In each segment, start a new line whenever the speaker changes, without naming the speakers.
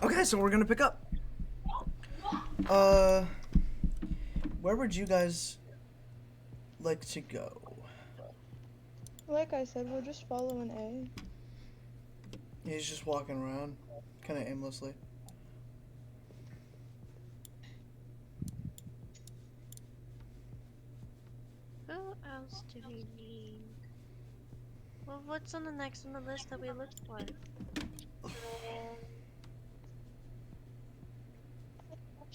Okay, so we're gonna pick up. Uh, where would you guys like to go?
Like I said, we're just following A.
He's just walking around, kind of aimlessly.
Who else do we need? Well, what's on the next on the list that we look for?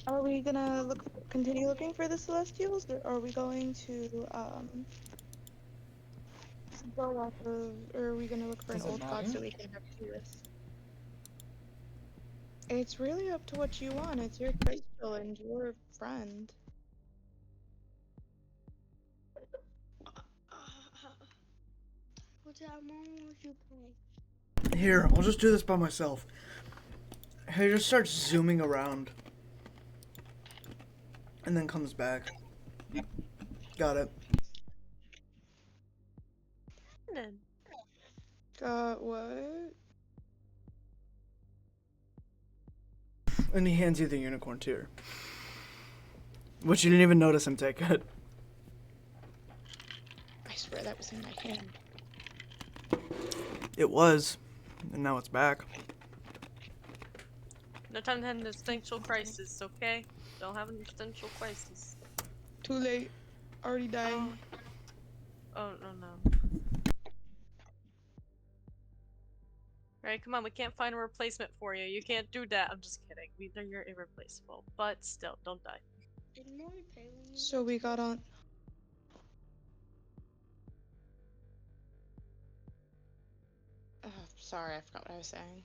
Are we gonna continue looking for the Celestials, or are we going to go off of, or are we gonna look for an
Does it
old clock
matter?
so we can have two lists? It's really up to what you want. It's your crystal and your friend.
What among would you play?
Here, I'll just do this by myself. He just starts zooming around. And then comes back. Got it.
Then
Got what?
And he hands you the unicorn tear. Which you didn't even notice him take it.
I swear that was in my hand.
It was. And now it's back.
no time to have an existential crisis, okay? Don't have an existential crisis.
Too late. Already dying.
Oh no. Alright, come on, we can't find a replacement for you. You can't do that. I'm just kidding. We know you're irreplaceable. But still, don't die.
Didn't we pay when you
So we got on. Sorry, I forgot what I was saying.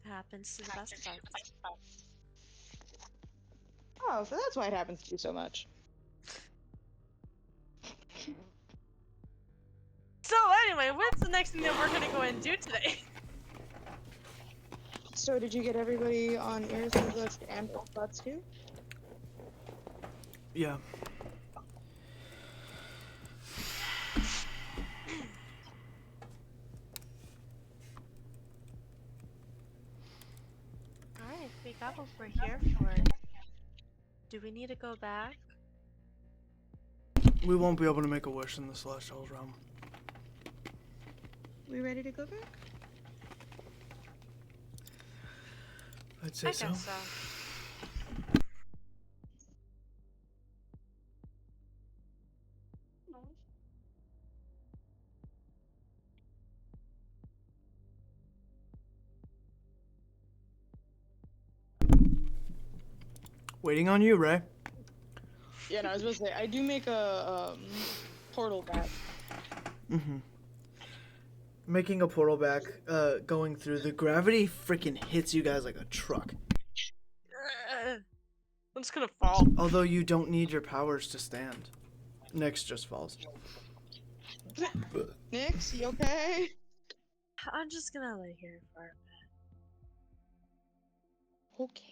Happens to the best of us.
Oh, so that's why it happens to you so much.
So anyway, what's the next thing that we're gonna go and do today?
So did you get everybody on Iris' list and Butts too?
Yeah.
Alright, we got what we're here for. Do we need to go back?
We won't be able to make a wish in the Celestial realm.
We ready to go back?
I'd say
I
so.
guess so.
Waiting on you, Ray.
Yeah, no, I was supposed to say, I do make a portal back.
Mm-hmm. Making a portal back, going through. The gravity freaking hits you guys like a truck.
I'm just gonna fall.
Although you don't need your powers to stand. Nyx just falls.
Nyx, you okay?
I'm just gonna lay here for a bit.
Okay.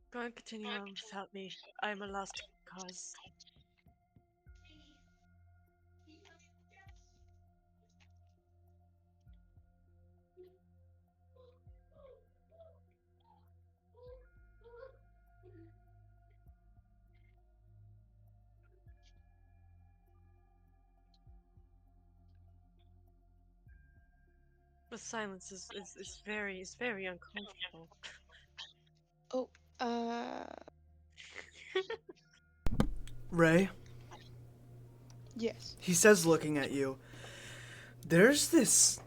Go and continue on without me. I am a lost cause. The silence is very uncomfortable.
Oh,
Ray,
yes.
he says, looking at you. There's this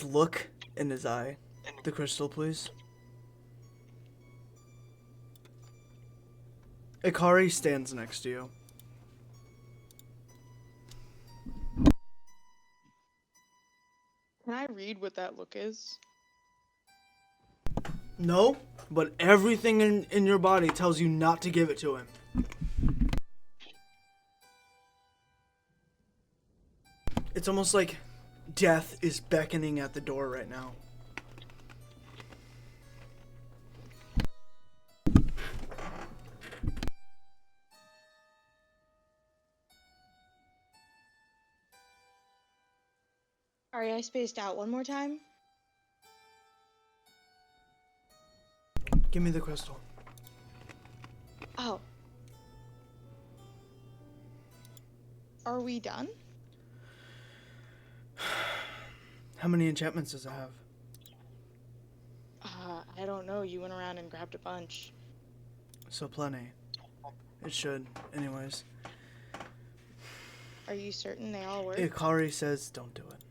look in his eye. The crystal, please. Ikari stands next to you.
Can I read what that look is?
No, but everything in your body tells you not to give it to him. It's almost like death is beckoning at the door right now.
Sorry, I spaced out one more time.
Give me the crystal.
Oh. Are we done?
How many enchantments does it have?
I don't know. You went around and grabbed a bunch.
So plenty. It should, anyways.
Are you certain they all work?
Ikari says don't do it.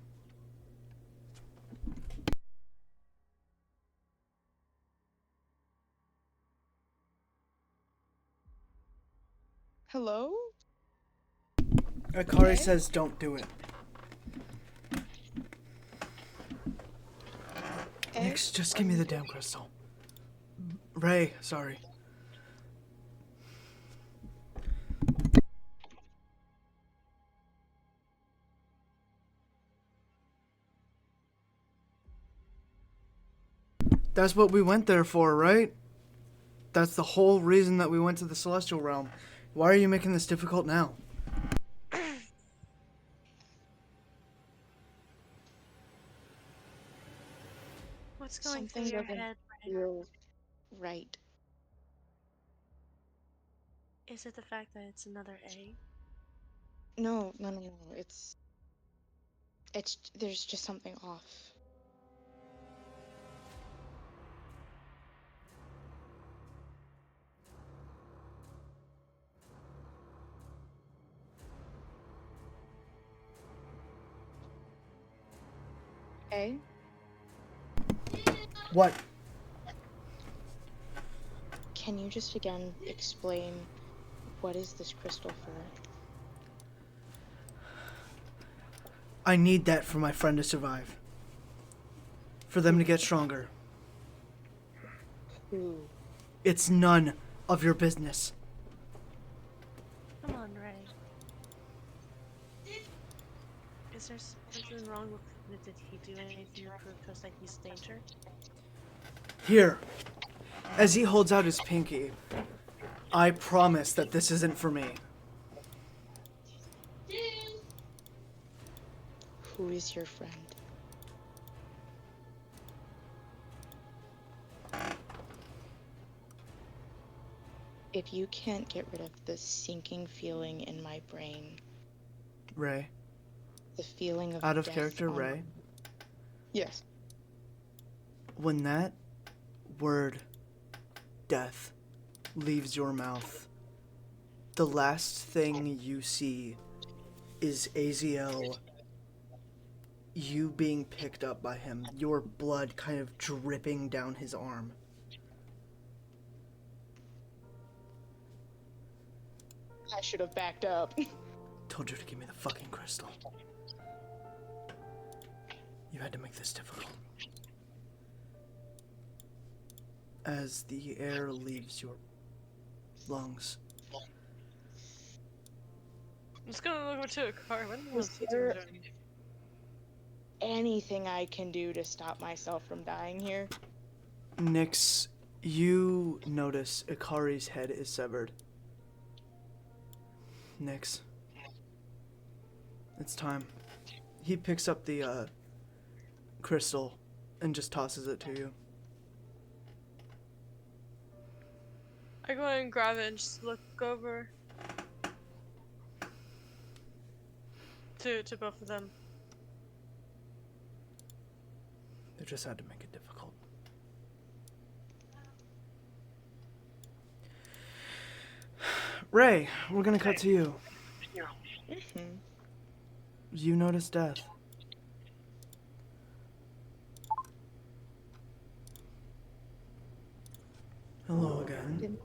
Hello?
Ikari
Okay.
says don't do it. Nix, just give me the damn crystal. Ray, sorry. That's what we went there for, right? That's the whole reason that we went to the Celestial Realm. Why are you making this difficult now?
What's going
Something
through your
doesn't
head?
feel right.
Is it the fact that it's another A?
No. There's just something off. Okay?
What?
Can you just again explain what is this crystal for?
I need that for my friend to survive. For them to get stronger.
Who?
It's none of your business.
Come on, Ray. Is there something wrong with him? Did he do anything to prove to us that he's danger?
Here. As he holds out his pinky, I promise that this isn't for me.
Who is your friend? If you can't get rid of the sinking feeling in my brain,
Ray.
the feeling of
Out of
death
character,
on-
Ray.
Yes.
When that word, death, leaves your mouth, the last thing you see is Aziel, you being picked up by him, your blood kind of dripping down his arm.
I should have backed up.
Told you to give me the fucking crystal. You had to make this difficult. As the air leaves your lungs.
I'm just gonna look over to a car. When
Was
was he
there-
doing?
Anything I can do to stop myself from dying here?
Nyx, you notice Ikari's head is severed. Nyx. It's time. He picks up the crystal and just tosses it to you.
I go ahead and grab it and just look over to both of them.
They just had to make it difficult. Ray, we're gonna cut to you.
Mm-hmm.
You notice death. Hello again.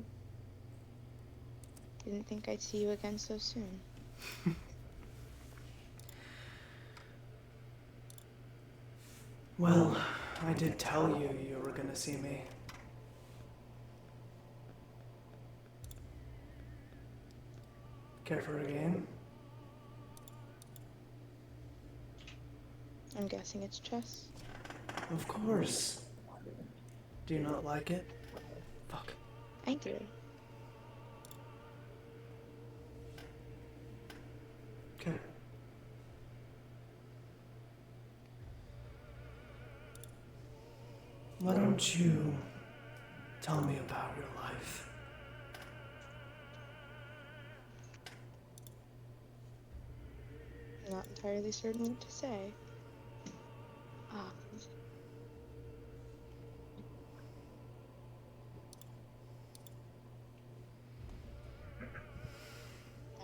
Didn't think I'd see you again so soon.
Well, I did tell you you were gonna see me. Care for a game?
I'm guessing it's chess.
Of course. Do you not like it? Fuck.
I do.
Okay. Why don't you tell me about your life?
I'm not entirely certain what to say. Ah.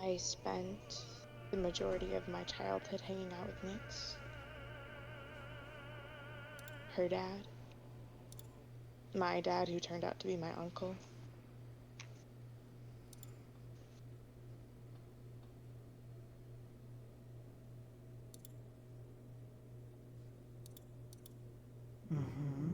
I spent the majority of my childhood hanging out with Nyx. Her dad. My dad, who turned out to be my uncle.
Mm-hmm.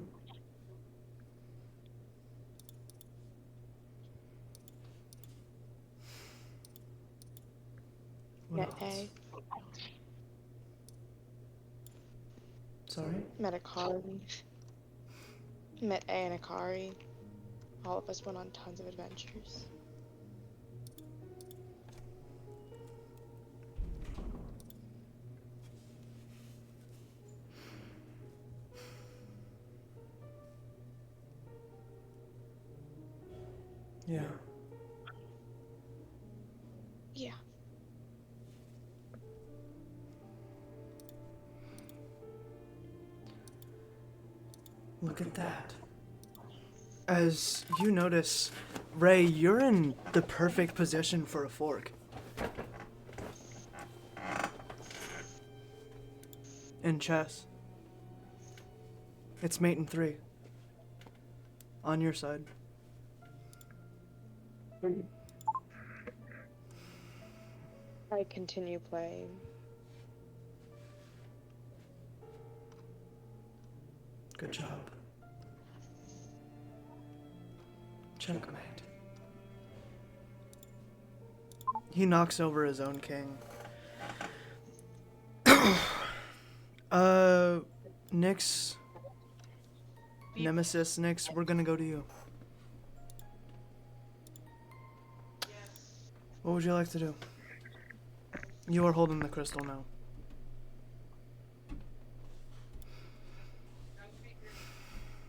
What
Met
else?
A.
Sorry?
Met Akari. Met A and Akari. All of us went on tons of adventures.
Yeah.
Yeah.
Look at that. As you notice, Ray, you're in the perfect position for a fork. In chess. It's mate in 3. On your side.
I continue playing.
Good job. Checkmate. He knocks over his own king. Nyx. Nemesis, Nyx, we're gonna go to you. What would you like to do? You are holding the crystal now.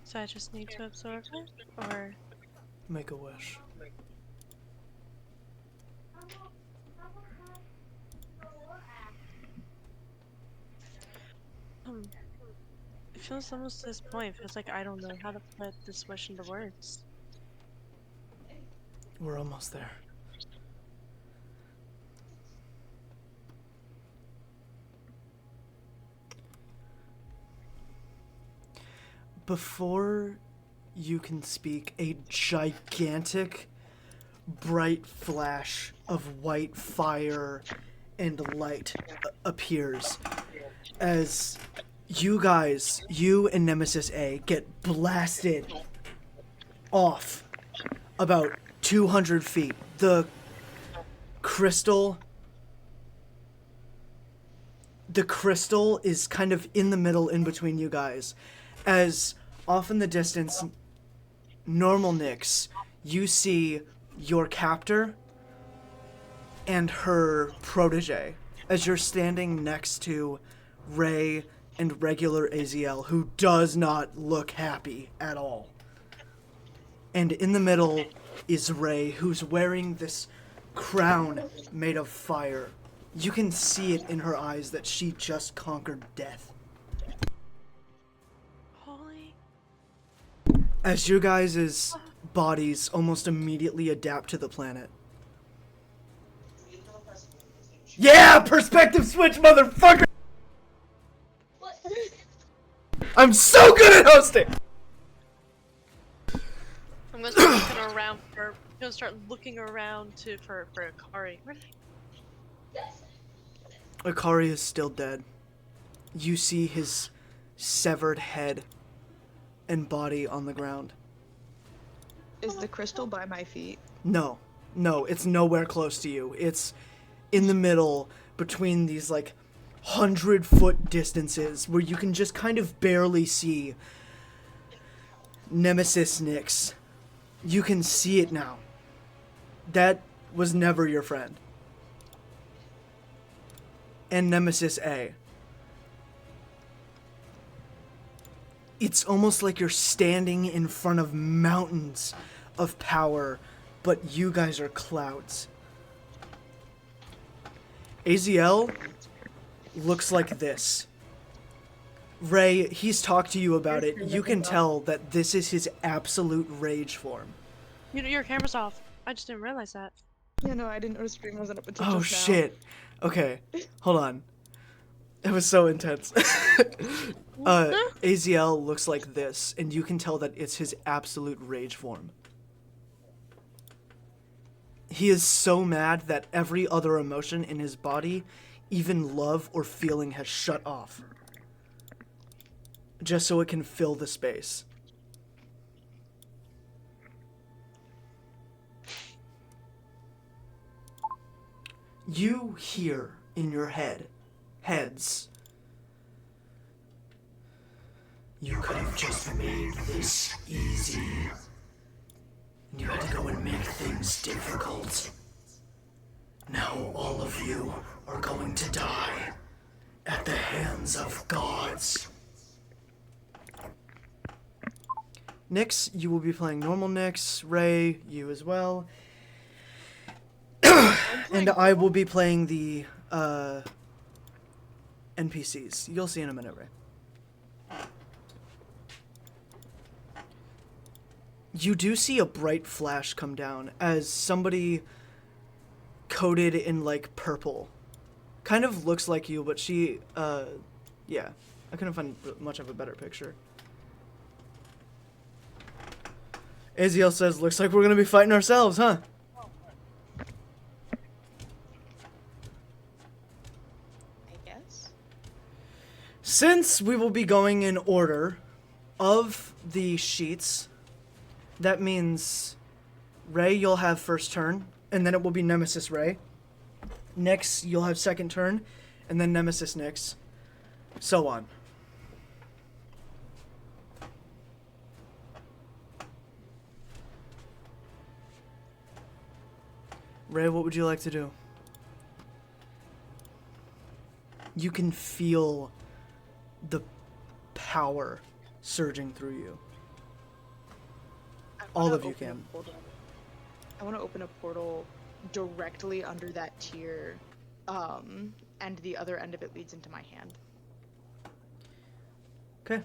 So I just need to absorb it? Or.
Make a wish.
It feels almost to this point. It feels like I don't know how to put this wish into words.
We're almost there. Before you can speak, a gigantic, bright flash of white fire and light appears as you guys, you and Nemesis A, get blasted off about 200 feet. The crystal is kind of in the middle in between you guys. As off in the distance, normal Nyx, you see your captor and her protege as you're standing next to Ray and regular Aziel, who does not look happy at all. And in the middle is Ray, who's wearing this crown made of fire. You can see it in her eyes that she just conquered death.
Holy.
As you guys' bodies almost immediately adapt to the planet. Yeah! Perspective switch, motherfucker! I'm so good at hosting!
I'm gonna start looking around for. I'm gonna start looking around for Akari. Where did
Akari is still dead. You see his severed head and body on the ground.
Is the crystal by my feet?
No, it's nowhere close to you. It's in the middle between these 100-foot distances where you can just kind of barely see Nemesis Nyx. You can see it now. That was never your friend. And Nemesis A. It's almost like you're standing in front of mountains of power, but you guys are clouds. AZL looks like this. Ray, he's talked to you about it. You can tell that this is his absolute rage form.
You know, your camera's off. I just didn't realize that.
Yeah, no, I didn't notice stream wasn't up until
Oh,
just now.
shit. Okay, hold on. It was so intense. AZL looks like this, and you can tell that it's his absolute rage form. He is so mad that every other emotion in his body, even love or feeling, has shut off. Just so it can fill the space. You hear in your heads. You could have just made this easy. You had to go and make things difficult. Now all of you are going to die at the hands of gods. Nyx, you will be playing normal Nyx. Ray, you as well. And I will be playing the NPCs. You'll see in a minute, Ray. You do see a bright flash come down as somebody coated in, like, purple. Kind of looks like you, but she, yeah. I couldn't find much of a better picture. Aziel says, looks like we're gonna be fighting ourselves, huh?
I guess.
Since we will be going in order of the sheets, that means Ray, you'll have first turn, and then it will be Nemesis Ray. Nyx, you'll have second turn, and then Nemesis Nyx. So on. Ray, what would you like to do? You can feel the power surging through you. All of you can.
I want to open a portal directly under that tier, and the other end of it leads into my hand.
Okay.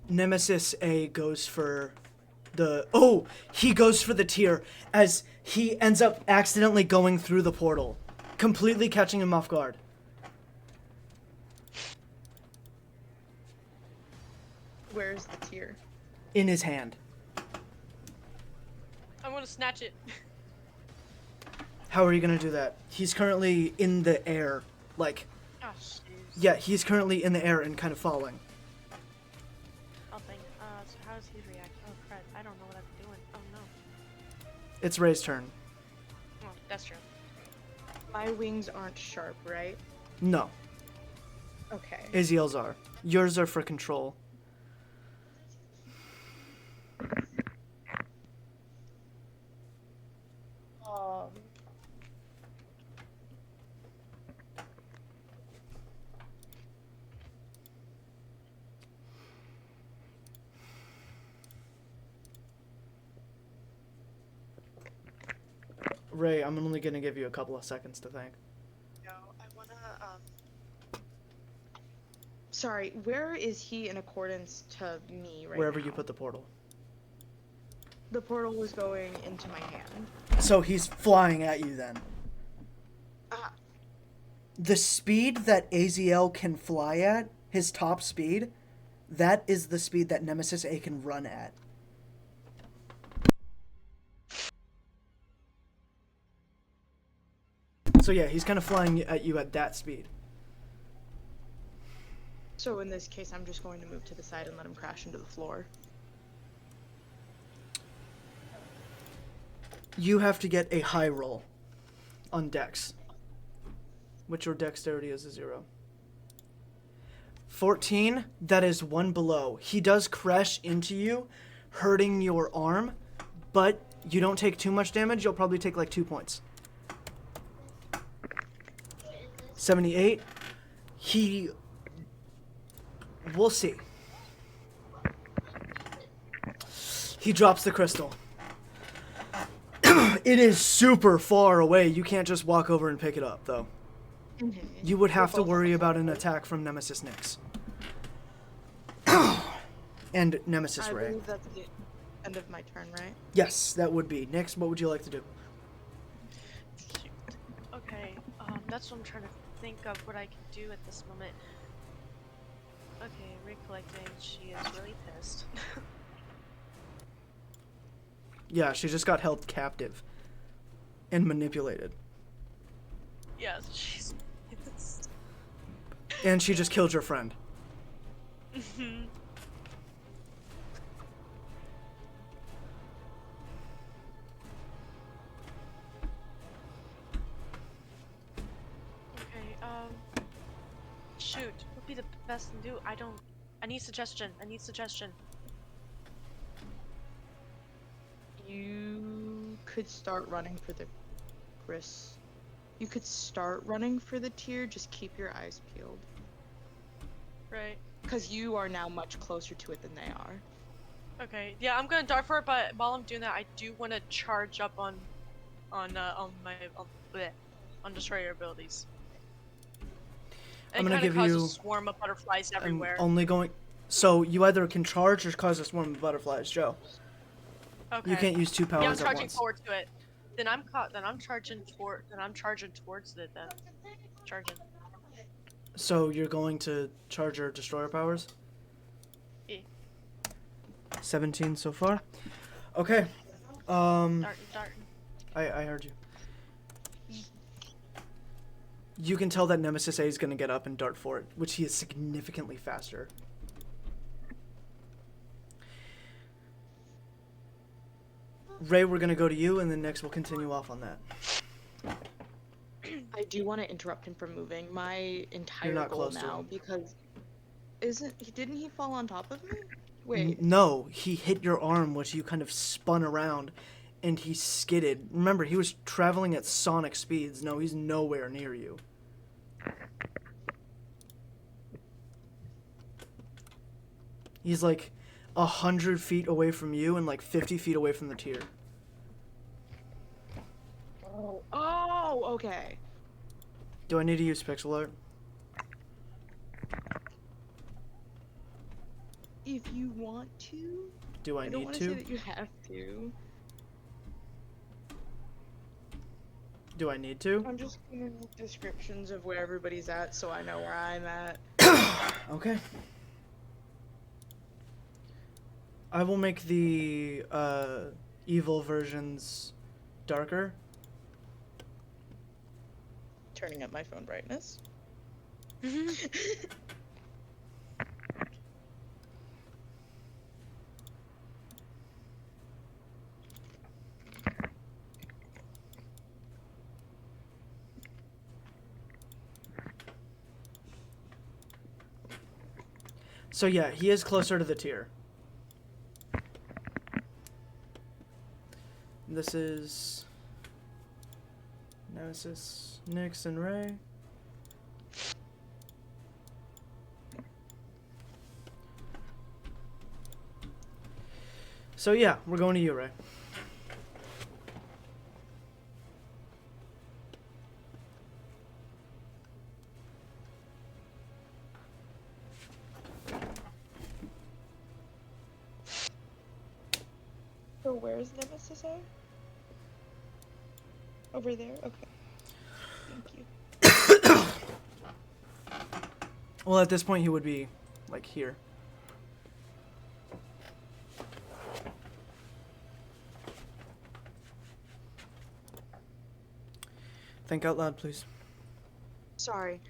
Nemesis A goes for the... Oh! He goes for the tier as he ends up accidentally going through the portal, completely catching him off guard.
Where's the tier?
In his hand.
I want to snatch it.
How are you gonna do that? He's currently in the air, like...
Oh, jeez.
Yeah, he's currently in the air and kind of falling.
Oh, thank. So how does he react? Oh, crud. I don't know what I'm doing. Oh, no.
It's Ray's turn.
Oh, that's true.
My wings aren't sharp, right?
No.
Okay.
Aziel's are. Yours are for control. Ray, I'm only gonna give you a couple of seconds to think.
No, I wanna, Sorry, where is he in accordance to me right
Wherever
now?
you put the portal.
The portal was going into my hand.
So he's flying at you then.
Ah.
The speed that AZL can fly at, his top speed, that is the speed that Nemesis A can run at. So yeah, he's kind of flying at you at that speed.
So in this case, I'm just going to move to the side and let him crash into the floor.
You have to get a high roll on Dex, which your dexterity is a 0. 14, that is 1 below. He does crash into you, hurting your arm, but you don't take too much damage. You'll probably take like 2 points. 78, we'll see. He drops the crystal. It is super far away. You can't just walk over and pick it up, though. You would have to worry about an attack from Nemesis Nyx. And Nemesis
I
Ray.
believe that's the end of my turn, right?
Yes, that would be. Nyx, what would you like to do?
Shoot. Okay, that's what I'm trying to think of what I can do at this moment. Okay, recollecting, she is really pissed.
Yeah, she just got held captive. And manipulated.
Yes, she's pissed.
And she just killed your friend.
Mhm. Okay, shoot, what would be the best thing to do? I need suggestion,
You could start running for the Chris. You could start running for the tier, just keep your eyes peeled.
Right.
Because you are now much closer to it than they are.
Okay, yeah, I'm gonna dart for it, but while I'm doing that, I do want to charge up on destroyer abilities.
I'm gonna give
cause
you-
a swarm of butterflies
I'm
everywhere.
only going... So, you either can charge or cause a swarm of butterflies, Joe.
Okay.
You can't use two powers
Yeah, I'm
at
charging
once.
forward to it. Then I'm charging towards it then. Charging.
So, you're going to charge your destroyer powers?
Yeah.
17 so far? Okay.
Darting.
I heard you. You can tell that Nemesis A is going to get up and dart for it, which he is significantly faster. Ray, we're going to go to you, and then next we'll continue off on that.
I do want to interrupt him from moving. My entire
not
goal
close to
now,
him.
because didn't he fall on top of me? Wait.
No, he hit your arm, which you kind of spun around, and he skidded. Remember, he was traveling at sonic speeds. No, he's nowhere near you. He's like 100 feet away from you and like 50 feet away from the tier.
Oh, okay.
Do I need to use pixel art?
If you want to.
Do I
I don't
need
want to say
to?
that you have to.
Do I need to?
I'm just gonna need descriptions of where everybody's at so I know where I'm at.
Okay. I will make the evil versions darker.
Turning up my phone brightness.
So yeah, he is closer to the tier. This is Nemesis, Nyx, and Ray. So yeah, we're going to you, Ray.
So where's Nemesis A? Over there? Okay. Thank you.
Well, at this point, he would be like here. Think out loud, please.
Sorry.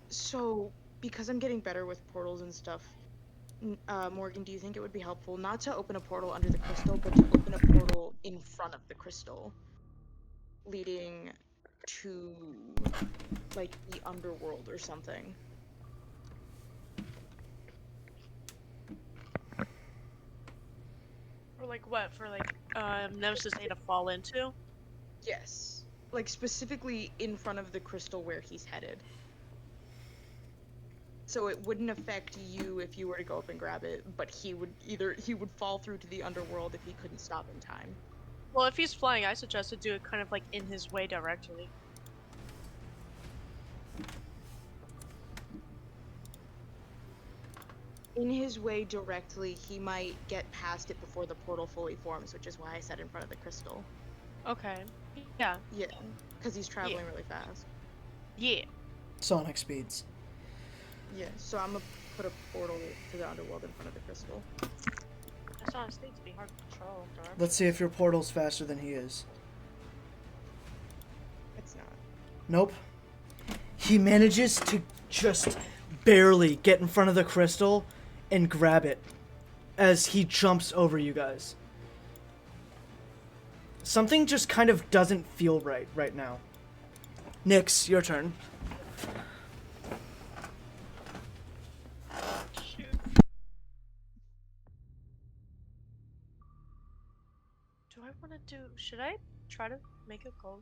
So, because I'm getting better with portals and stuff, Morgan, do you think it would be helpful not to open a portal under the crystal, but to open a portal in front of the crystal, leading to, like, the underworld or something?
Or like what? For like Nemesis A to fall into?
Yes. Like, specifically in front of the crystal where he's headed. So it wouldn't affect you if you were to go up and grab it, but he would fall through to the underworld if he couldn't stop in time.
Well, if he's flying, I suggest to do it kind of like in his way directly.
In his way directly, he might get past it before the portal fully forms, which is why I said in front of the crystal.
Okay. Yeah.
Yeah, because he's traveling really fast.
Yeah.
Sonic speeds.
Yeah, so I'm gonna put a portal to the underworld in front of the crystal.
That's honestly to be hard to control. Dark.
Let's see if your portal's faster than he is.
It's not.
Nope. He manages to just barely get in front of the crystal and grab it as he jumps over you guys. Something just kind of doesn't feel right now. Nyx, your turn.
Shoot. Do I want to do... Should I try to make a golem?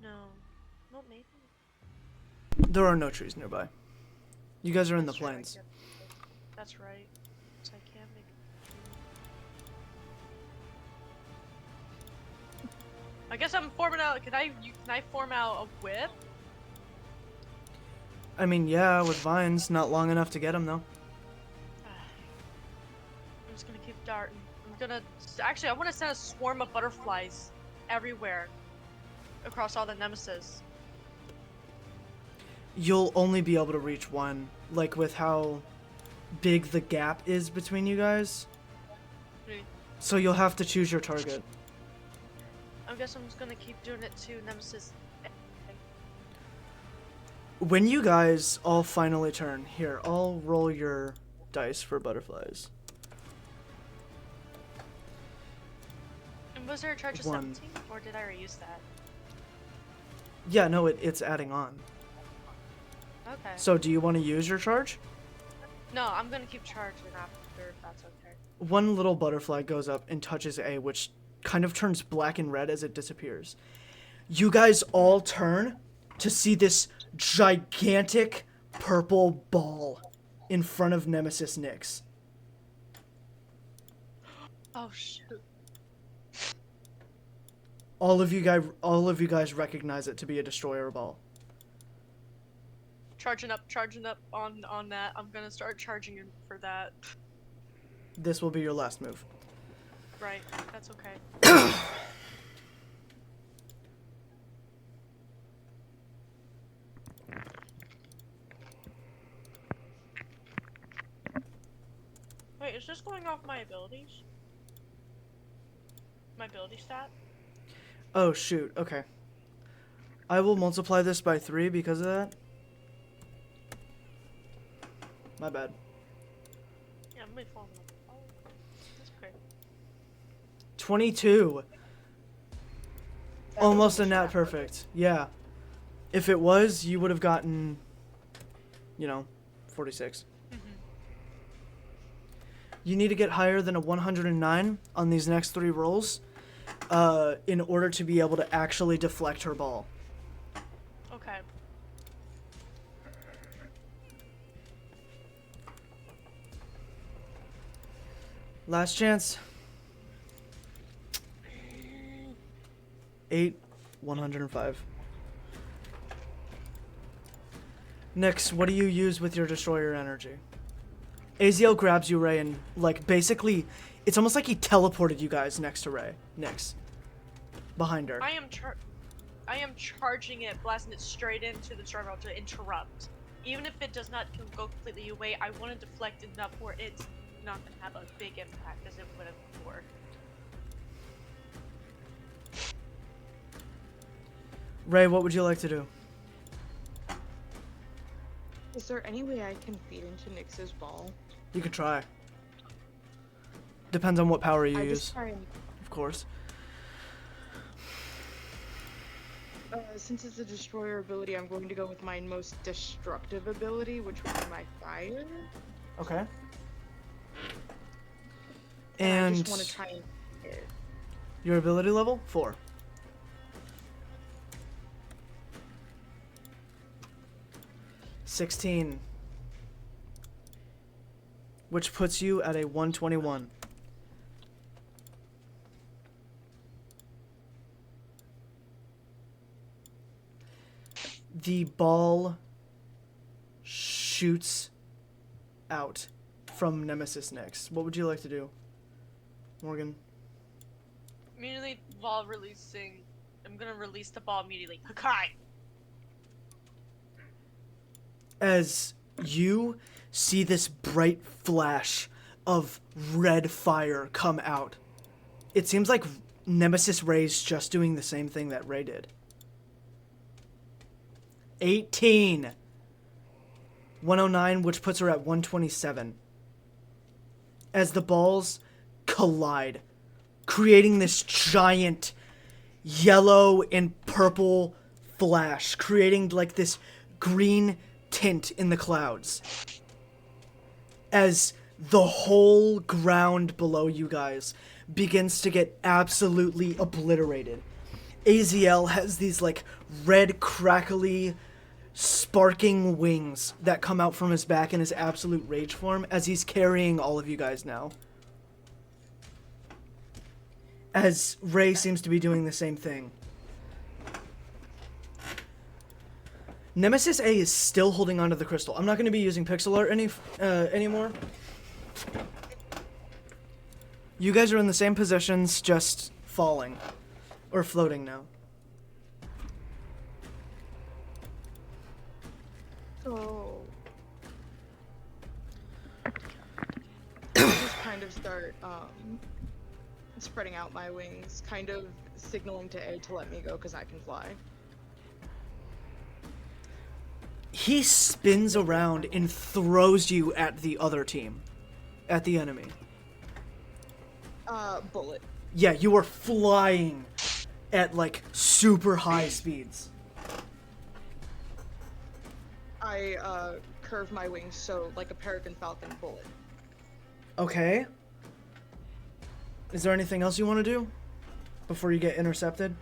No. No, maybe.
There are no trees nearby. You guys are in the
That's right, I
plains.
get it. That's right. So I can't make... I guess I'm forming out... Can I form out a whip?
I mean, yeah, with vines, not long enough to get him though.
I'm just gonna keep darting. I'm gonna... Actually, I want to send a swarm of butterflies everywhere. Across all the nemesis.
You'll only be able to reach one, like with how big the gap is between you guys.
Hmm.
So you'll have to choose your target.
I guess I'm just gonna keep doing it to nemesis.
When you guys all finally turn, here, I'll roll your dice for butterflies.
And was there a charge of
One.
17? Or did I already use that?
Yeah, no, it's adding on.
Okay.
So do you want to use your charge?
No, I'm gonna keep charging after, if that's okay.
One little butterfly goes up and touches A, which kind of turns black and red as it disappears. You guys all turn to see this gigantic purple ball in front of Nemesis Nyx.
Oh shoot.
All of you guys recognize it to be a destroyer ball.
Charging up on that. I'm gonna start charging for that.
This will be your last move.
Right, that's okay. Wait, is this going off my abilities? My ability stat?
Oh shoot, okay. I will multiply this by 3 because of that. My bad.
Yeah, I'm really falling. Oh, that's okay.
22. Almost a nat perfect. Yeah. If it was, you would have gotten, 46. You need to get higher than a 109 on these next 3 rolls in order to be able to actually deflect her ball.
Okay.
Last chance. 8, 105. Nyx, what do you use with your destroyer energy? Aziel grabs you, Ray, and basically, it's almost like he teleported you guys next to Ray. Nyx. Behind her.
I am charging it, blasting it straight into the struggle to interrupt. Even if it does not go completely away, I want to deflect enough where it's not going to have a big impact as it would have before.
Ray, what would you like to do?
Is there any way I can feed into Nyx's ball?
You could try. Depends on what power you
I
use,
just try and,
of course.
since it's a destroyer ability, I'm going to go with my most destructive ability, which would be my fire.
Okay.
I
And
just want to try and hit.
your ability level? 4. 16. Which puts you at a 121. The ball shoots out from Nemesis next. What would you like to do, Morgan?
Immediately, while releasing, I'm gonna release the ball immediately. Hakai!
As you see this bright flash of red fire come out, it seems like Nemesis Ray's just doing the same thing that Ray did. 18. 109, which puts her at 127. As the balls collide, creating this giant yellow and purple flash, creating like this green tint in the clouds. As the whole ground below you guys begins to get absolutely obliterated. Aziel has these like red crackly sparking wings that come out from his back in his absolute rage form as he's carrying all of you guys now. As Ray seems to be doing the same thing. Nemesis A is still holding onto the crystal. I'm not going to be using pixel art anymore. You guys are in the same positions, just falling. Or floating now.
So I just kind of start spreading out my wings, kind of signaling to A to let me go because I can fly.
He spins around and throws you at the other team. At the enemy.
Bullet.
Yeah, you are flying at like super high speeds.
I curve my wings so like a peregrine falcon bullet.
Okay. Is there anything else you want to do before you get intercepted?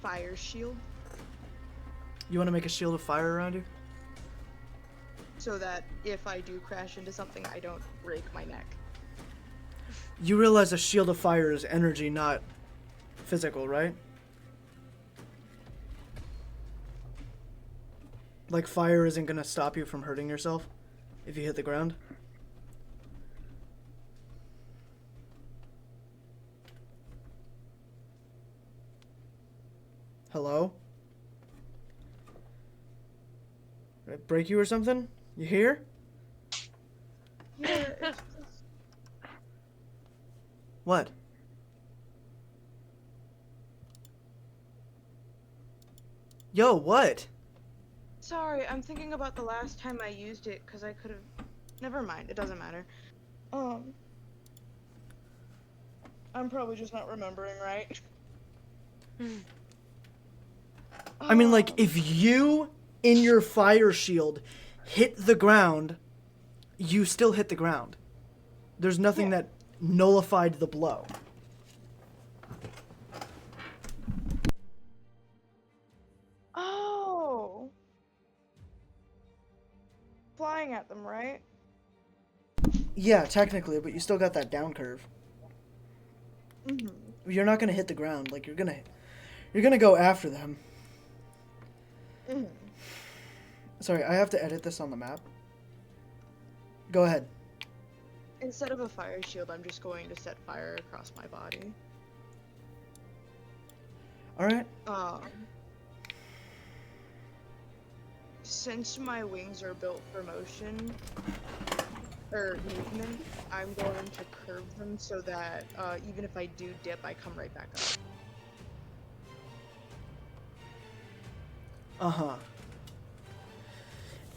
Fire shield.
You want to make a shield of fire around you?
So that if I do crash into something, I don't break my neck.
You realize a shield of fire is energy, not physical, right? Like fire isn't going to stop you from hurting yourself if you hit the ground? Hello? Did I break you or something? You here?
Yeah, it's just...
What? Yo, what?
Sorry, I'm thinking about the last time I used it because I could have. Never mind, it doesn't matter. I'm probably just not remembering right.
I mean, like, if you, in your fire shield, hit the ground, you still hit the ground. There's nothing that nullified the blow.
Oh! Flying at them, right?
Yeah, technically, but you still got that down curve.
Mm-hmm.
You're not gonna hit the ground. Like, you're gonna go after them.
Mm-hmm.
Sorry, I have to edit this on the map. Go ahead.
Instead of a fire shield, I'm just going to set fire across my body.
Alright.
Since my wings are built for motion, or movement, I'm going to curve them so that even if I do dip, I come right back up.
Uh-huh.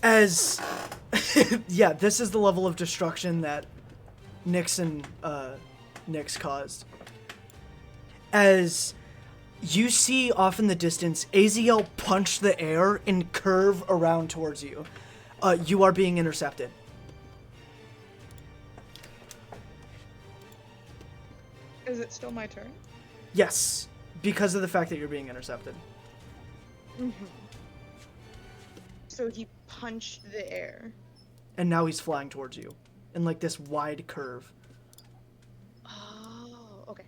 As... yeah, this is the level of destruction that Nyx caused. As you see off in the distance, Aziel punch the air and curve around towards you. You are being intercepted.
Is it still my turn?
Yes, because of the fact that you're being intercepted.
So he punched the air.
And now he's flying towards you in like this wide curve.
Oh, okay.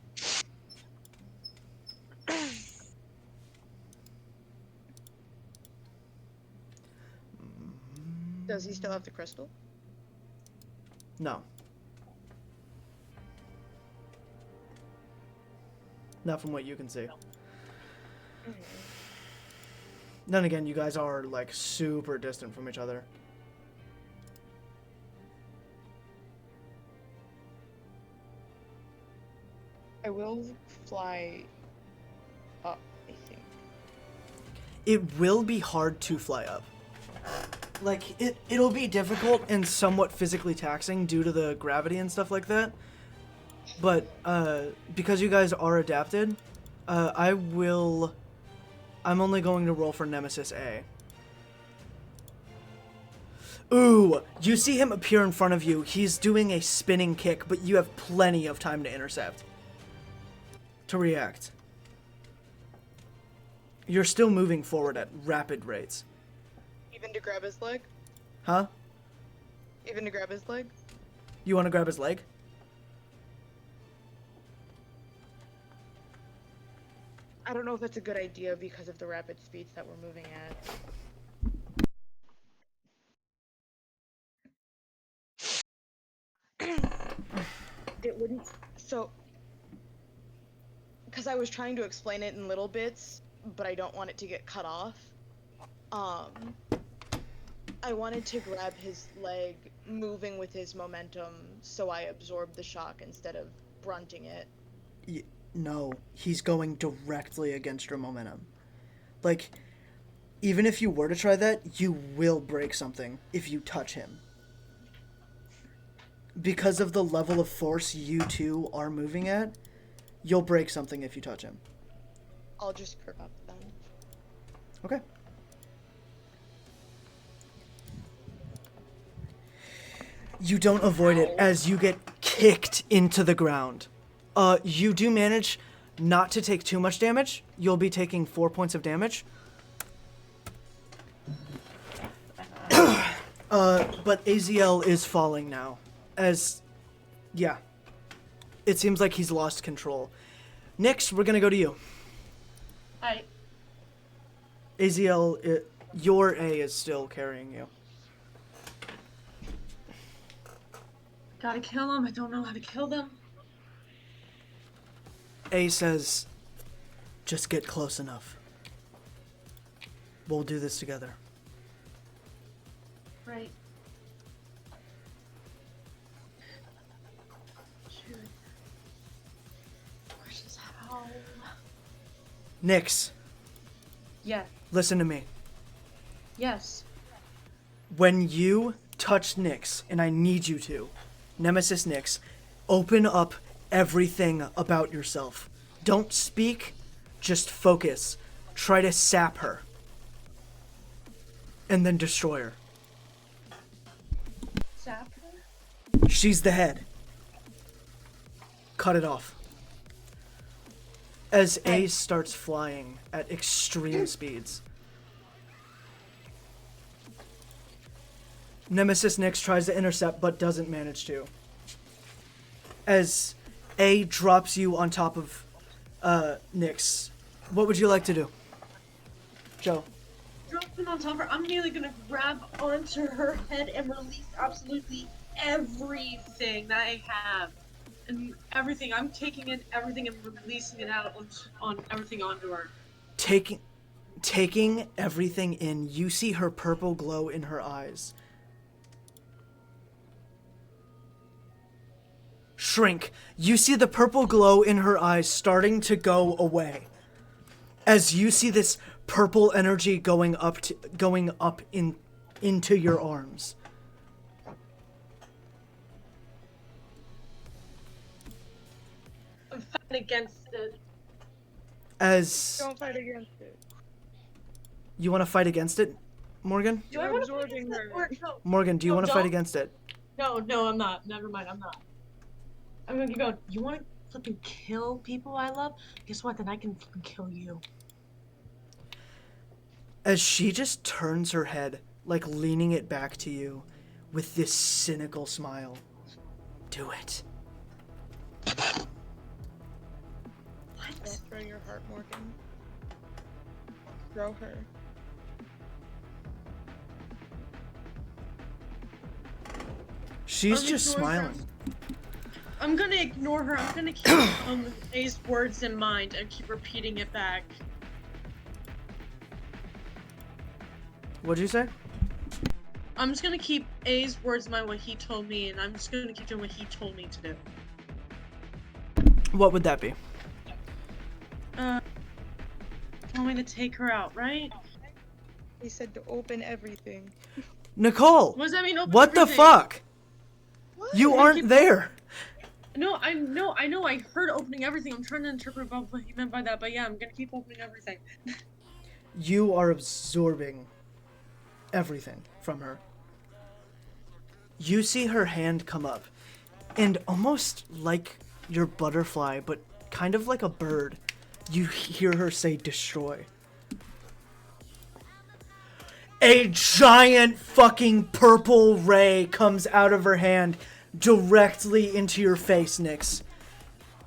Does he still have the crystal?
No. Not from what you can see. Then again, you guys are like super distant from each other.
I will fly up, I think.
It will be hard to fly up. Like, it'll be difficult and somewhat physically taxing due to the gravity and stuff like that. But, because you guys are adapted, I'm only going to roll for Nemesis A. Ooh, you see him appear in front of you. He's doing a spinning kick, but you have plenty of time to intercept. To react. You're still moving forward at rapid rates.
Even to grab his leg?
Huh?
Even to grab his leg?
You want to grab his leg?
I don't know if that's a good idea because of the rapid speeds that we're moving at. It wouldn't. So. Because I was trying to explain it in little bits, but I don't want it to get cut off. I wanted to grab his leg, moving with his momentum, so I absorb the shock instead of brunting it.
No, he's going directly against your momentum. Like, even if you were to try that, you will break something if you touch him. Because of the level of force you two are moving at, you'll break something if you touch him.
I'll just curve up then.
Okay. You don't avoid it as you get kicked into the ground. You do manage not to take too much damage. You'll be taking 4 points of damage. But AZL is falling now. Yeah. It seems like he's lost control. Next, we're gonna go to you.
Hi.
AZL, your A is still carrying you.
Gotta kill them. I don't know how to kill them.
A says, just get close enough. We'll do this together.
Right. Shoot. Where's how?
Nyx,
Yeah.
listen to me.
Yes.
When you touch Nyx, and I need you to, Nemesis Nyx, open up everything about yourself. Don't speak, just focus. Try to sap her. And then destroy her.
Sap her?
She's the head. Cut it off. As A starts flying at extreme speeds. Nemesis Nyx tries to intercept but doesn't manage to. As A drops you on top of Nyx, what would you like to do? Joe.
Dropping on top of her, I'm nearly gonna grab onto her head and release absolutely everything that I have. And everything, I'm taking in everything and releasing it out on everything onto her.
Taking everything in, you see her purple glow in her eyes. Shrink. You see the purple glow in her eyes starting to go away. As you see this purple energy going up into your arms.
I'm fighting against it.
As
Don't fight against it.
you want to fight against it, Morgan?
Do I want to fight against it? Or, no.
Morgan, do you
No,
want to fight
don't.
against it?
No, I'm not. Never mind, I'm not. I'm gonna keep going. You want to flipping kill people I love? Guess what? Then I can flipping kill you.
as she just turns her head, like leaning it back to you with this cynical smile. Do it.
Don't throw your heart, Morgan. Throw her.
She's
I'm
just
ignoring her.
smiling.
I'm gonna ignore her. I'm gonna keep A's words in mind and keep repeating it back.
What'd you say?
I'm just gonna keep A's words in mind, what he told me, and I'm just gonna keep doing what he told me to do.
What would that be?
Want me to take her out, right?
He said to open everything.
Nicole!
What does that mean? Open
What the
everything?
fuck?
What?
You aren't there!
No, I know. I heard opening everything. I'm trying to interpret about what he meant by that, but yeah, I'm gonna keep opening everything.
You are absorbing everything from her. You see her hand come up, and almost like your butterfly, but kind of like a bird, you hear her say destroy. A giant fucking purple ray comes out of her hand directly into your face, Nyx.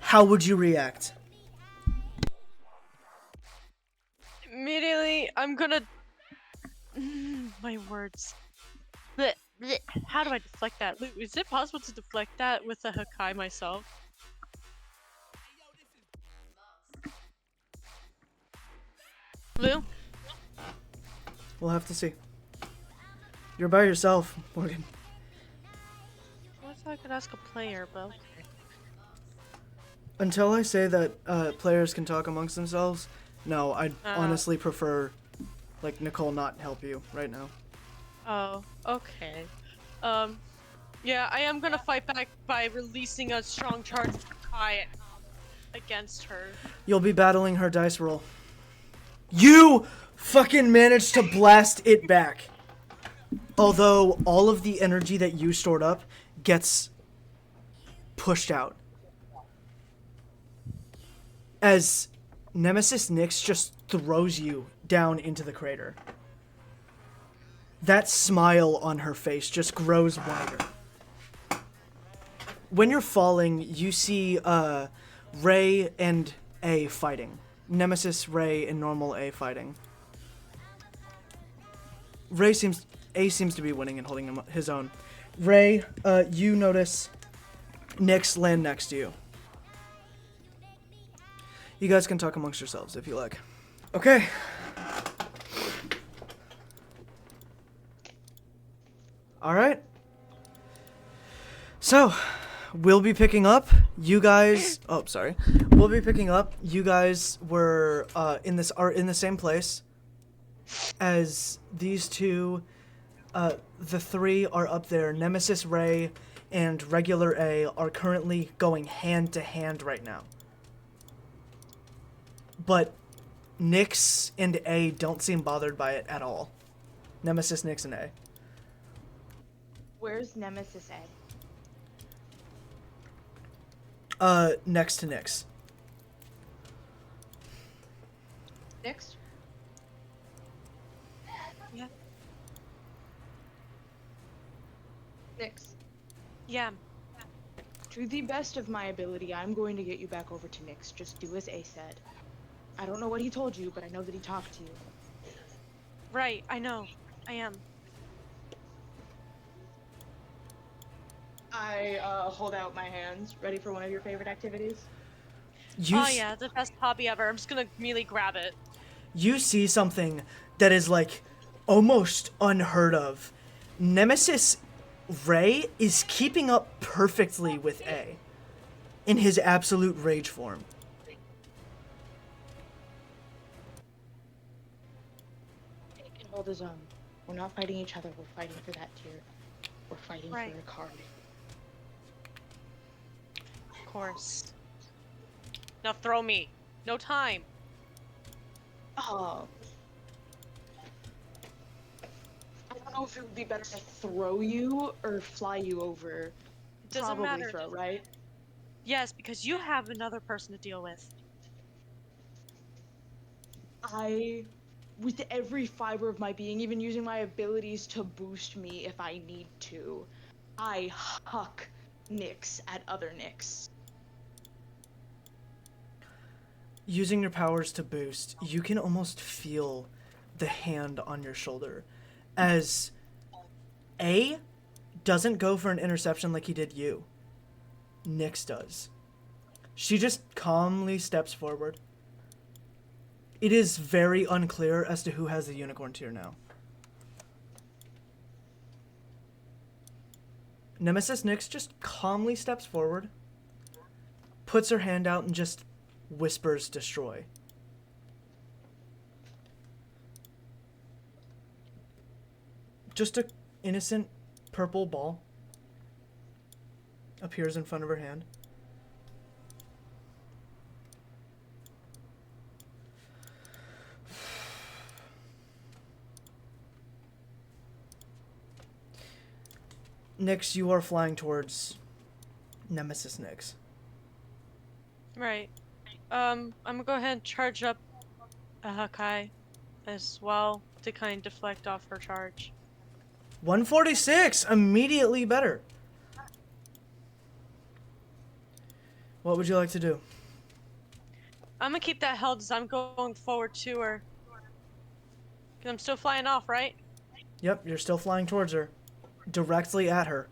How would you react?
Immediately, I'm gonna. My words. Blech, blech. How do I deflect that? Luke, is it possible to deflect that with a Hakai myself? Lou?
We'll have to see. You're by yourself, Morgan.
I thought I could ask a player, but okay.
Until I say that players can talk amongst themselves, no, I'd honestly prefer, like, Nicole not help you right now.
Oh, okay. Yeah, I am gonna fight back by releasing a strong charge of Hakai against her.
You'll be battling her dice roll. You fucking managed to blast it back. Although all of the energy that you stored up gets pushed out. As Nemesis Nyx just throws you down into the crater. That smile on her face just grows wider. When you're falling, you see Ray and A fighting. Nemesis, Ray, and normal A fighting. A seems to be winning and holding his own. Ray, you notice Nyx land next to you. You guys can talk amongst yourselves if you like. Okay. Alright. So, we'll be picking up. You guys... Oh, sorry. We'll be picking up. You guys were in the same place as these two. The three are up there. Nemesis Ray and regular A are currently going hand to hand right now. But Nyx and A don't seem bothered by it at all. Nemesis, Nyx, and A.
Where's Nemesis Ed?
Next to Nyx.
Next?
Yeah.
Nix.
Yeah.
To the best of my ability, I'm going to get you back over to Nyx. Just do as A said. I don't know what he told you, but I know that he talked to you.
Right, I know. I am.
I hold out my hands, ready for one of your favorite activities.
Oh yeah, the best hobby ever. I'm just gonna immediately grab it.
You see something that is like almost unheard of. Nemesis Ray is keeping up perfectly with A in his absolute rage form.
He can hold his own. We're not fighting each other, we're fighting for that tier. We're fighting
Right.
for a card.
Of course. Now throw me. No time.
Oh. I don't know if it would be better to throw you or fly you over.
It doesn't
Probably
matter.
throw, right?
Yes, because you have another person to deal with.
I with every fiber of my being, even using my abilities to boost me if I need to. I huck Nyx at other Nyx.
Using your powers to boost, you can almost feel the hand on your shoulder as A doesn't go for an interception like he did you. Nyx does. She just calmly steps forward. It is very unclear as to who has the unicorn tier now. Nemesis Nyx just calmly steps forward, puts her hand out, and just whispers destroy. Just a innocent purple ball appears in front of her hand. Nyx, you are flying towards Nemesis Nyx.
Right. I'm gonna go ahead and charge up a Hakai as well to kind of deflect off her charge.
146! Immediately better. What would you like to do?
I'm gonna keep that held as I'm going forward to her. Cause I'm still flying off, right?
Yep, you're still flying towards her. Directly at her.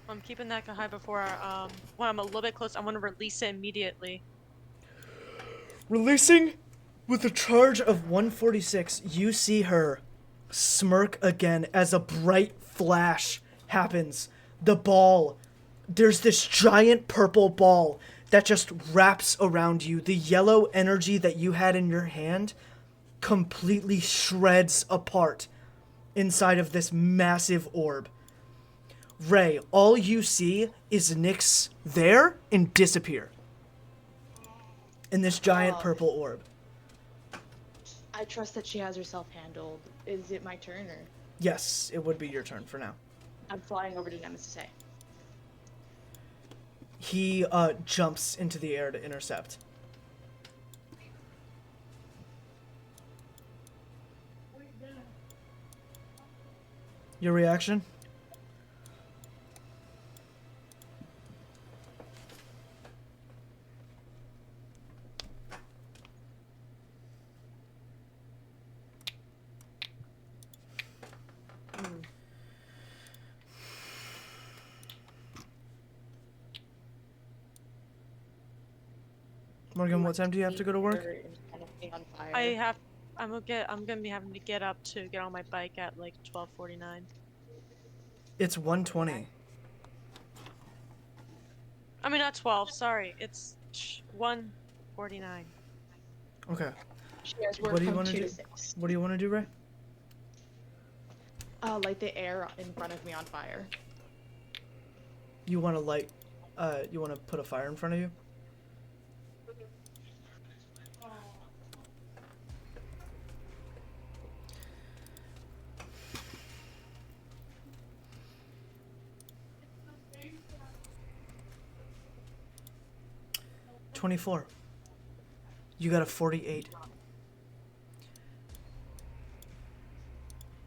I'm keeping that high before when I'm a little bit close, I want to release it immediately.
Releasing with a charge of 146, you see her smirk again as a bright flash happens. The ball, there's this giant purple ball that just wraps around you. The yellow energy that you had in your hand completely shreds apart inside of this massive orb. Ray, all you see is Nyx there and disappear in this giant purple orb.
I trust that she has herself handled. Is it my turn, or?
Yes, it would be your turn for now.
I'm flying over to Nemesis A.
He jumps into the air to intercept. Your reaction? Morgan, what time do you have to go to work?
I'm gonna be having to get up to get on my bike at like 12:49.
It's 1:20.
I mean, not 12, sorry. It's 1:49.
Okay.
She has work
What do you
from
want to
2
do?
to 6.
What do you want to do, Ray?
Light the air in front of me on fire.
You want to light, you want to put a fire in front of you? $24. You got a 48.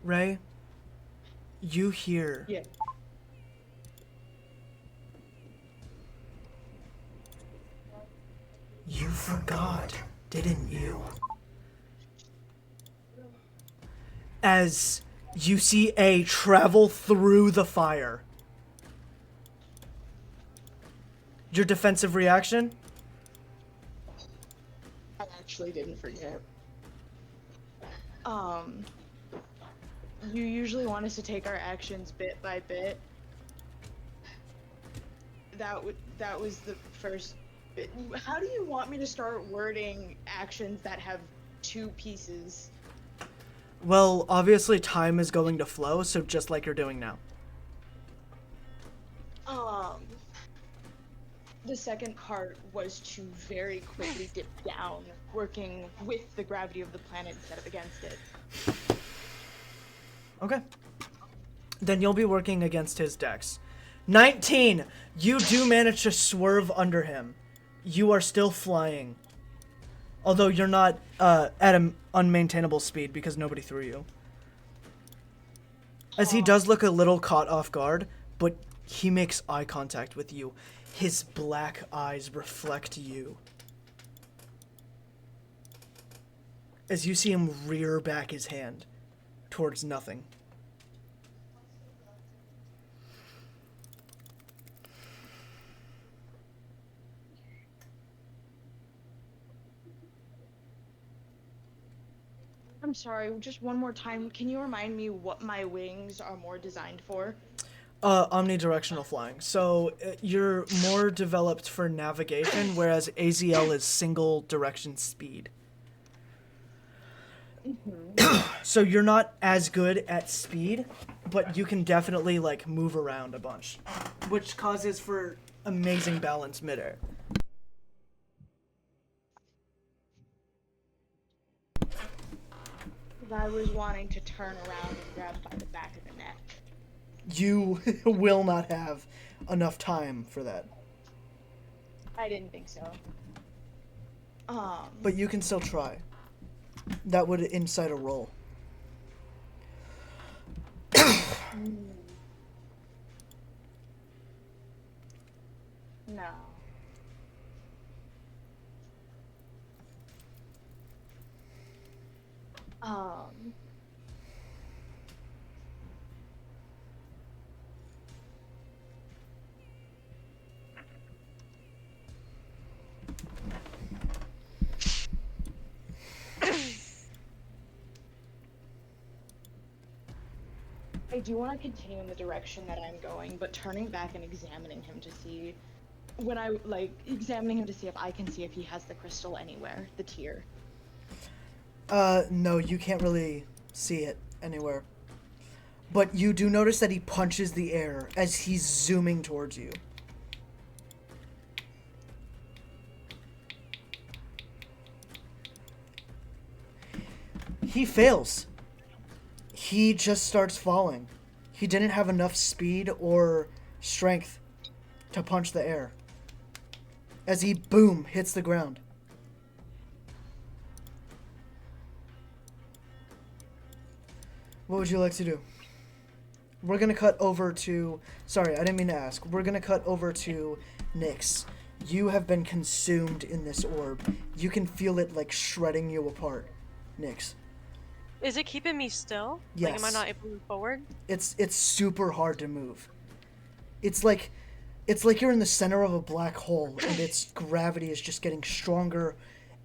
Ray, you hear
Yeah.
You forgot, didn't you? As you see A travel through the fire. Your defensive reaction?
I actually didn't forget. You usually want us to take our actions bit by bit. That was the first bit. How do you want me to start wording actions that have 2 pieces?
Well, obviously time is going to flow, so just like you're doing now.
The second part was to very quickly dip down, working with the gravity of the planet instead of against it.
Okay. Then you'll be working against his dex. 19! You do manage to swerve under him. You are still flying. Although you're not at an unmaintainable speed because nobody threw you. As he does look a little caught off guard, but he makes eye contact with you. His black eyes reflect you. As you see him rear back his hand towards nothing.
I'm sorry, just one more time. Can you remind me what my wings are more designed for?
Omnidirectional flying. So you're more developed for navigation, whereas AZL is single direction speed. So you're not as good at speed, but you can definitely like move around a bunch, which causes for amazing balance midair.
I was wanting to turn around and grab by the back of the neck.
You will not have enough time for that.
I didn't think so.
But you can still try. That would incite a roll.
No. I do want to continue in the direction that I'm going, but turning back and examining him to see examining him to see if I can see if he has the crystal anywhere, the tear.
No, you can't really see it anywhere. But you do notice that he punches the air as he's zooming towards you. He fails. He just starts falling. He didn't have enough speed or strength to punch the air. As he, boom, hits the ground. What would you like to do? We're going to cut over to... Sorry, I didn't mean to ask. We're going to cut over to Nyx. You have been consumed in this orb. You can feel it, like, shredding you apart. Nyx.
Is it keeping me still?
Yes.
Like, am I not able to move forward?
It's super hard to move. It's like you're in the center of a black hole, and its gravity is just getting stronger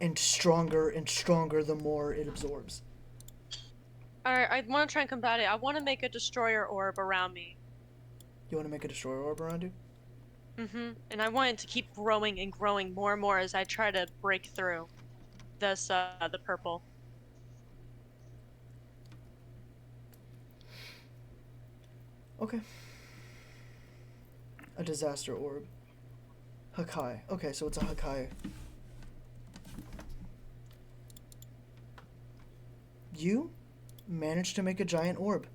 and stronger and stronger the more it absorbs.
Alright, I want to try and combat it. I want to make a destroyer orb around me.
You want to make a destroyer orb around you?
Mm-hmm. And I want it to keep growing and growing more and more as I try to break through this, the purple.
Okay. A disaster orb. Hakai. Okay, so it's a Hakai. You managed to make a giant orb.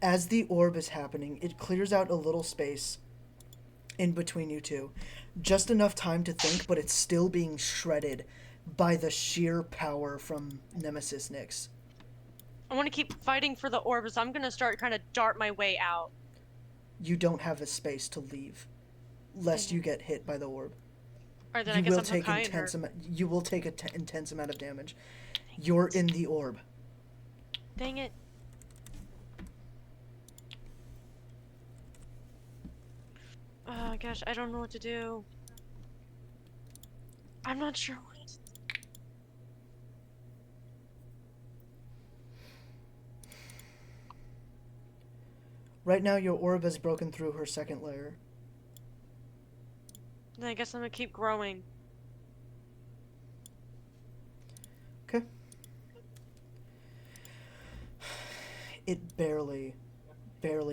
As the orb is happening, it clears out a little space in between you two. Just enough time to think, but it's still being shredded by the sheer power from Nemesis Nyx.
I want to keep fighting for the orbs. I'm gonna start trying to dart my way out.
You don't have a space to leave, lest you get hit by the orb.
Alright, then
You
I guess
will
I'm
take
Hakai
intense
and her.
you will take an intense amount of damage. You're in the orb.
Dang it. Oh gosh, I don't know what to do. I'm not sure what to do.
Right now, your orb has broken through her second layer.
Then I guess I'm gonna keep growing.
Okay. It barely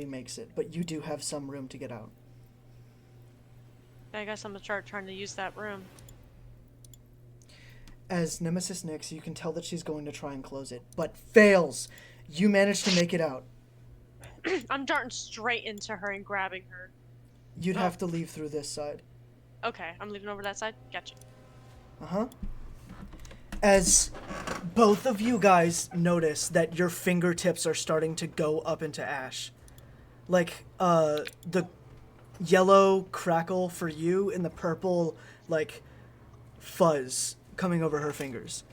makes it, but you do have some room to get out.
I guess I'm gonna start trying to use that room.
As Nemesis Nyx, you can tell that she's going to try and close it, but fails. You manage to make it out.
I'm darting straight into her and grabbing her.
You'd have to leave through this side.
Okay, I'm leaving over that side. Gotcha.
Uh-huh. as both of you guys notice that your fingertips are starting to go up into ash. Like, the yellow crackle for you and the purple, like, fuzz coming over her fingers.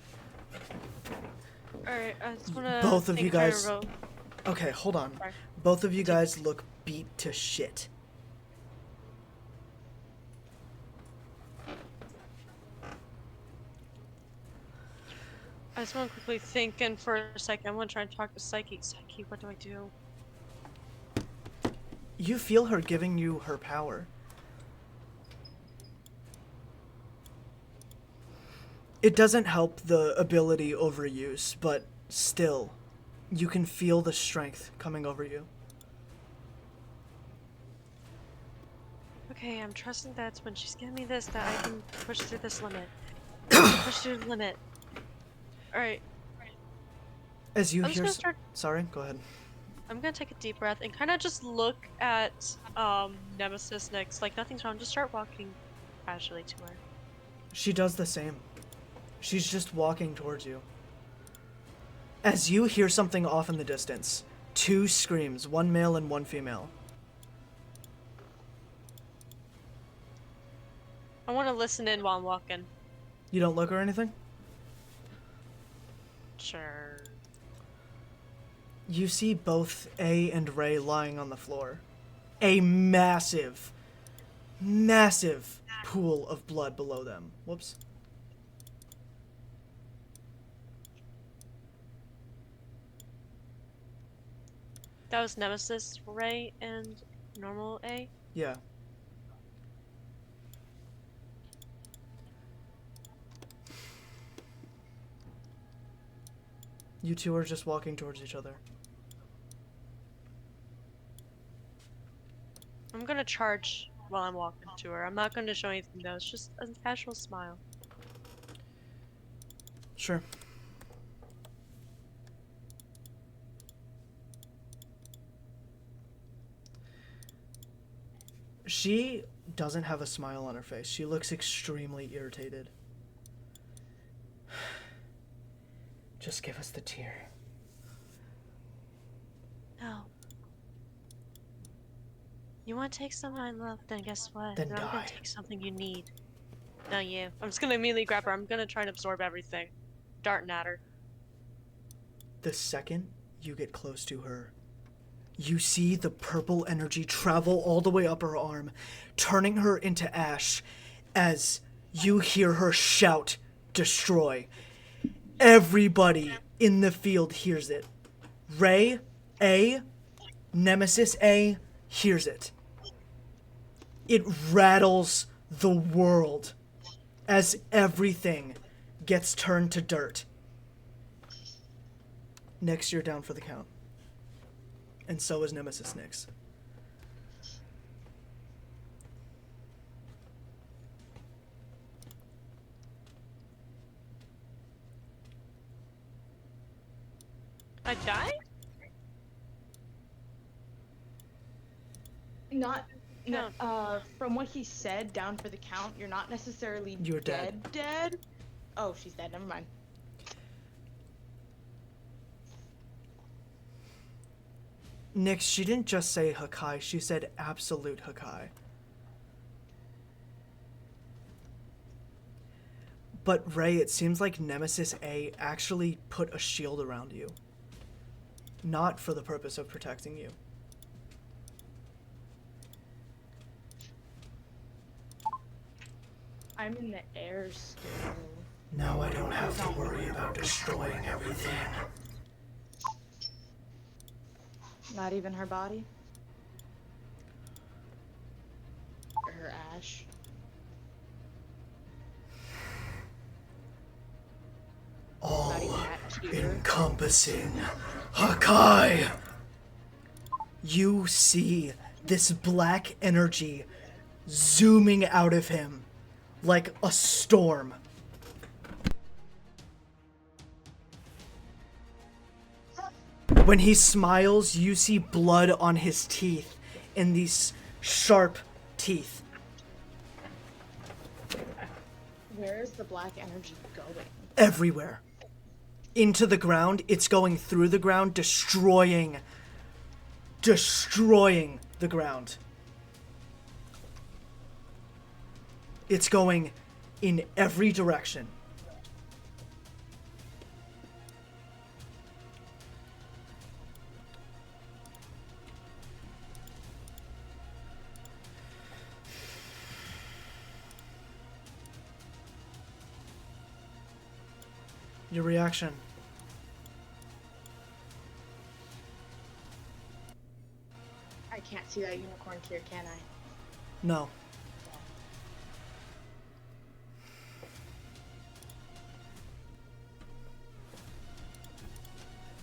Alright, I just wanna
Both of
think
you
through
guys...
real-
Okay, hold on.
Sorry.
Both of you guys look beat to shit.
I just want to quickly think, and for a second, I want to try and talk to Psyche. Psyche, what do I do?
You feel her giving you her power. It doesn't help the ability overuse, but still, you can feel the strength coming over you.
Okay, I'm trusting that when she's giving me this, that I can push through this limit. Push through the limit. Alright.
As you
I'm just
hear...
gonna start...
Sorry, go ahead.
I'm gonna take a deep breath and kind of just look at Nemesis next. Like, nothing's wrong, just start walking casually to her.
She does the same. She's just walking towards you. As you hear something off in the distance, 2 screams, 1 male and 1 female.
I want to listen in while I'm walking.
You don't look or anything?
Sure.
You see both A and Ray lying on the floor. A massive, massive pool of blood below them. Whoops.
That was Nemesis, Ray, and normal A?
Yeah. You two are just walking towards each other.
I'm gonna charge while I'm walking to her. I'm not gonna show anything though, it's just a casual smile.
Sure. She doesn't have a smile on her face. She looks extremely irritated. Just give us the tear.
No. You want to take something I love, then guess what?
Then
I'm
die.
gonna take something you need. No, you. I'm just gonna immediately grab her. I'm gonna try and absorb everything. Darting at her.
The second you get close to her, you see the purple energy travel all the way up her arm, turning her into ash as you hear her shout, "Destroy." Everybody in the field hears it. Ray A, Nemesis A, hears it. It rattles the world as everything gets turned to dirt. Nyx, you're down for the count. And so is Nemesis Nyx.
I die?
Not,
No.
from what he said, down for the count, you're not necessarily
You're
dead. Oh, she's dead, never mind.
Nyx, she didn't just say Hakai, she said absolute Hakai. But Ray, it seems like Nemesis A actually put a shield around you. Not for the purpose of protecting you.
I'm in the air still.
Now I don't have to worry about destroying everything.
Not even her body? Or her ash? Not even
All
that tear?
encompassing Hakai! You see this black energy zooming out of him like a storm. When he smiles, you see blood on his teeth and these sharp teeth.
Where is the black energy going?
Everywhere. Into the ground. It's going through the ground, destroying the ground. It's going in every direction. Your reaction.
I can't see that unicorn tear, can I?
No.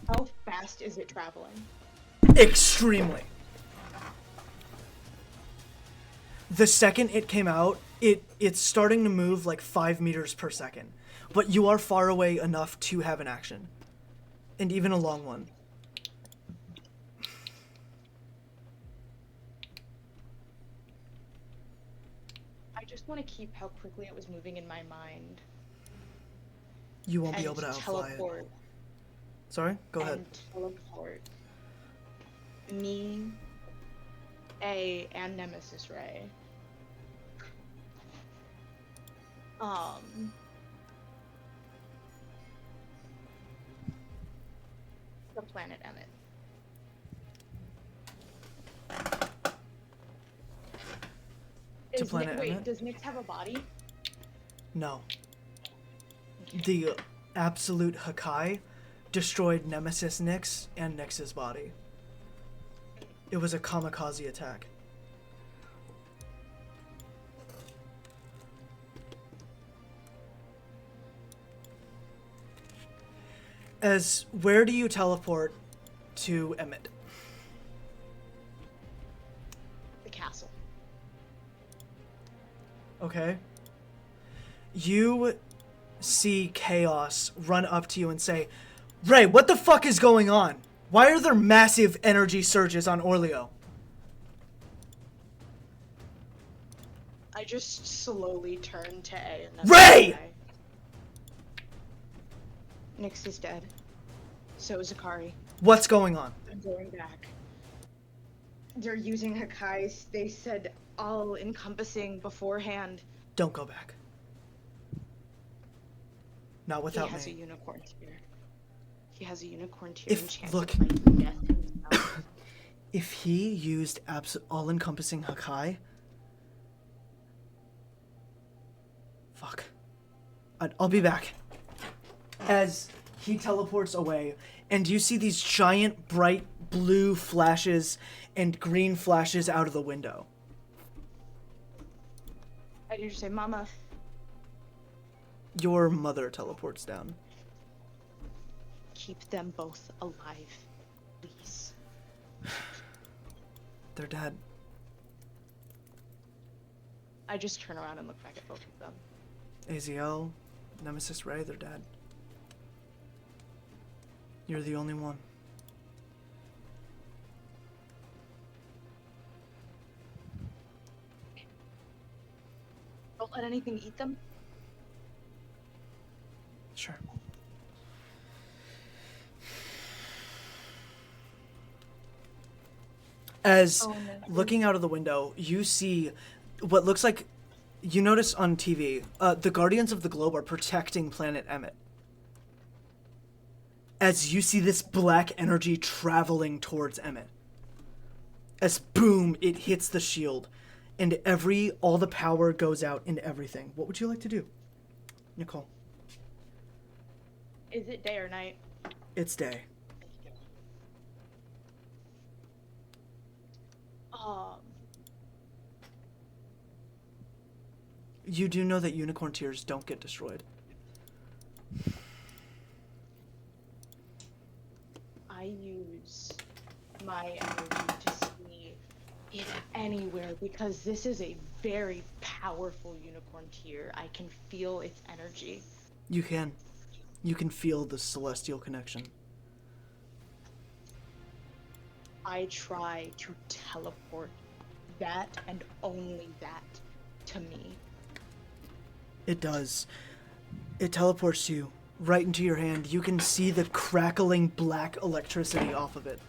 How fast is it traveling?
Extremely. The second it came out, it's starting to move like 5 meters per second. But you are far away enough to have an action. And even a long one.
I just want to keep how quickly it was moving in my mind.
You won't be
And
able to outfly it.
teleport.
Sorry? Go ahead.
And teleport me, A, and Nemesis Ray. The planet Emmett.
To planet
Wait,
Emmett?
does Nyx have a body?
No. The absolute Hakai destroyed Nemesis Nyx and Nyx's body. It was a kamikaze attack. Where do you teleport to Emmett?
The castle.
Okay. You see Chaos run up to you and say, Ray, what the fuck is going on? Why are there massive energy surges on Orleo?
I just slowly turn to A and then
Ray!
Nyx is dead. So is Akari.
What's going on?
I'm going back. They're using Hakai's, they said, all-encompassing beforehand.
Don't go back. Not without
He has a
me.
unicorn tear. He has a unicorn tear and chance
Look.
of fighting death himself.
If he used all-encompassing Hakai... Fuck. I'll be back. As he teleports away, and you see these giant, bright blue flashes and green flashes out of the window.
I did just say, Mama.
Your mother teleports down.
Keep them both alive, please.
They're dead.
I just turn around and look back at both of them.
AZL, Nemesis Ray, they're dead. You're the only one.
Don't let anything eat them.
Sure. As looking out of the window, you see what looks like, you notice on TV, the Guardians of the Globe are protecting planet Emmett. As you see this black energy traveling towards Emmett. As boom, it hits the shield. And all the power goes out into everything. What would you like to do, Nicole?
Is it day or night?
It's day. You do know that unicorn tears don't get destroyed.
I use my energy to see it anywhere because this is a very powerful unicorn tear. I can feel its energy.
You can. You can feel the celestial connection.
I try to teleport that and only that to me.
It does. It teleports you right into your hand. You can see the crackling black electricity off of it.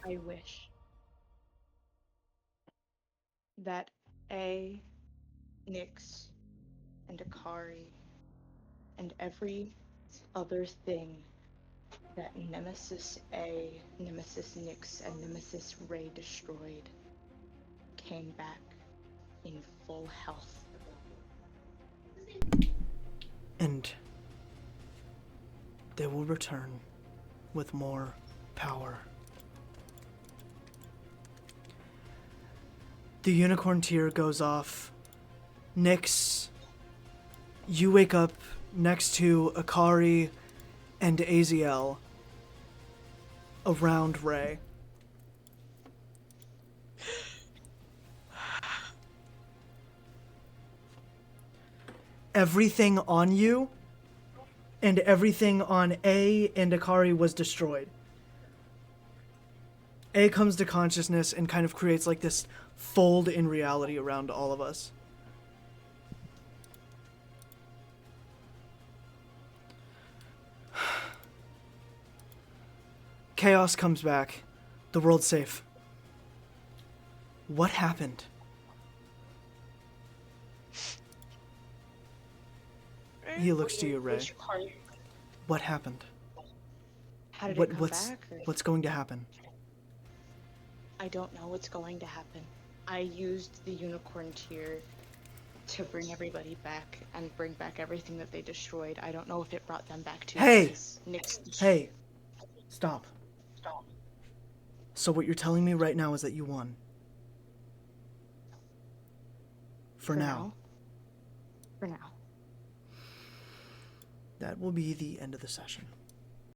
I wish that Nyx, and Akari, and every other thing that Nemesis A, Nemesis Nyx, and Nemesis Ray destroyed came back in full health.
And they will return with more power. The unicorn tear goes off. Nyx, you wake up next to Akari and Aziel around Ray. Everything on you and everything on A and Akari was destroyed. A comes to consciousness and kind of creates like this fold in reality around all of us. Chaos comes back. The world's safe. What happened? He looks to you, Ray. What happened?
How did it come
What's
back? Or...
what's going to happen?
I don't know what's going to happen. I used the unicorn tear to bring everybody back and bring back everything that they destroyed. I don't know if it brought them back to
Hey!
Nyx.
Hey! Stop. So what you're telling me right now is that you won. For now.
For now.
That will be the end of the session.